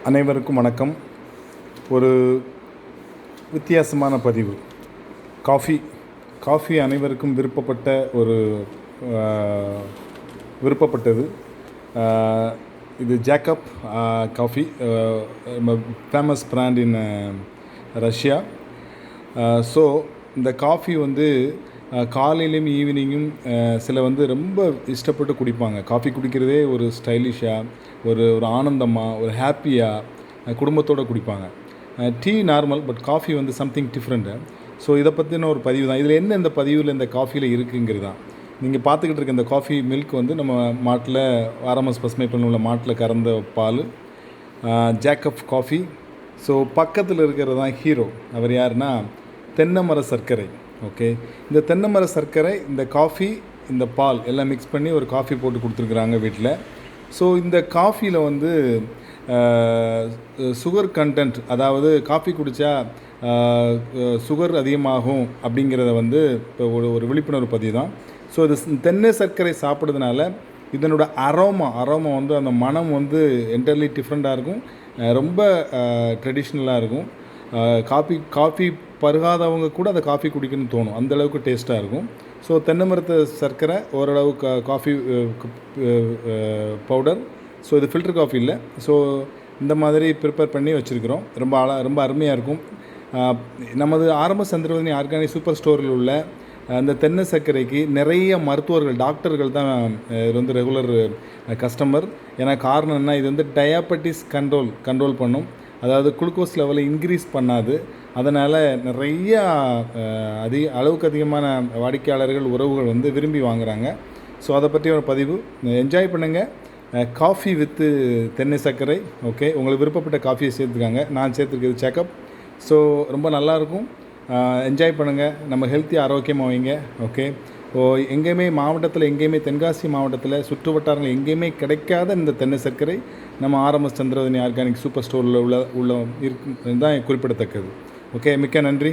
அனைவருக்கும் வணக்கம். ஒரு வித்தியாசமான பதிவு. காஃபி காஃபி அனைவருக்கும் விருப்பப்பட்டது. இது Jacob coffee, famous brand in Russia. So இந்த காஃபி காலையிலையும் ஈவினிங்கும் சில ரொம்ப இஷ்டப்பட்டு குடிப்பாங்க. காஃபி குடிக்கிறதே ஒரு ஸ்டைலிஷாக, ஒரு ஆனந்தமாக, ஒரு ஹாப்பியாக குடும்பத்தோடு குடிப்பாங்க. Tea normal, but coffee something different. So இதை பற்றின ஒரு பதிவு தான். இதில் என்ன இந்த பதிவில் இந்த காஃபியில் இருக்குங்கிறது தான். நீங்கள் பார்த்துக்கிட்டு இருக்க இந்த காஃபி மில்க் நம்ம மாட்டில் ஆர்எம்எஸ் பசுமை பண்ண மாட்டில் கறந்த பால், ஜேக்கப் காஃபி. ஸோ பக்கத்தில் இருக்கிறது தான் ஹீரோ. அவர் யாருன்னா தென்னை மர சர்க்கரை. ஓகே, இந்த தென்னை மர சர்க்கரை, இந்த காஃபி, இந்த பால் எல்லாம் மிக்ஸ் பண்ணி ஒரு காஃபி போட்டு கொடுத்துருக்குறாங்க வீட்டில். ஸோ இந்த காஃபியில் சுகர் கண்டென்ட், அதாவது காஃபி குடித்தா சுகர் அதிகமாகும் அப்படிங்கிறத இப்போ ஒரு விழிப்புணர்வு பதிவு தான். ஸோ இது தென்னை சர்க்கரை சாப்பிட்றதுனால இதனோட அரோமா அந்த மனம் என்டர்லி டிஃப்ரெண்ட்டாக இருக்கும். ரொம்ப ட்ரெடிஷ்னலாக இருக்கும். காஃபி பருகாதவங்க கூட அந்த காஃபி குடிக்கணும்னு தோணும், அந்தளவுக்கு டேஸ்ட்டாக இருக்கும். ஸோ தென்னை மரத்து சர்க்கரை, ஓரளவு காஃபி பவுடர். ஸோ இது ஃபில்டர் காஃபி இல்லை. ஸோ இந்த மாதிரி ப்ரிப்பேர் பண்ணி வச்சுருக்கிறோம். ரொம்ப அருமையாக இருக்கும். நமது ஆர்எம்எஸ் சந்திரவதனி ஆர்கானிக் சூப்பர் ஸ்டோரில் உள்ள அந்த தென்னை சர்க்கரைக்கு நிறைய மருத்துவர்கள், டாக்டர்கள் தான் இது ரெகுலர் கஸ்டமர். ஏன்னா காரணம் என்ன, இது டயாபெட்டிஸ் கண்ட்ரோல் பண்ணும். அதாவது குளுக்கோஸ் லெவலை இன்க்ரீஸ் பண்ணாது. அதனால் நிறையா அளவுக்கு அதிகமான வாடிக்கையாளர்கள், உறவுகள் விரும்பி வாங்குகிறாங்க. ஸோ அதை பற்றி ஒரு பதிவு. என்ஜாய் பண்ணுங்கள். காஃபி வித்து தென்னை சர்க்கரை. ஓகே, உங்களுக்கு விருப்பப்பட்ட காஃபியை சேர்த்துக்காங்க. நான் சேர்த்துருக்கிறது சேக்கப். ஸோ ரொம்ப நல்லாயிருக்கும். என்ஜாய் பண்ணுங்கள். நம்ம ஹெல்த்தி ஆரோக்கியமாக வைங்க. ஓகே, எங்கேயுமே மாவட்டத்தில், தென்காசி மாவட்டத்தில் சுற்று வட்டாரங்கள் எங்கேயுமே கிடைக்காத இந்த தென்னை சர்க்கரை நம்ம ஆர்எம்எஸ் சந்திரவதனி ஆர்கானிக் சூப்பர் ஸ்டோரில் உள்ள இருக்கு தான் குறிப்பிடத்தக்கது. ஓகே, மிக்க நன்றி.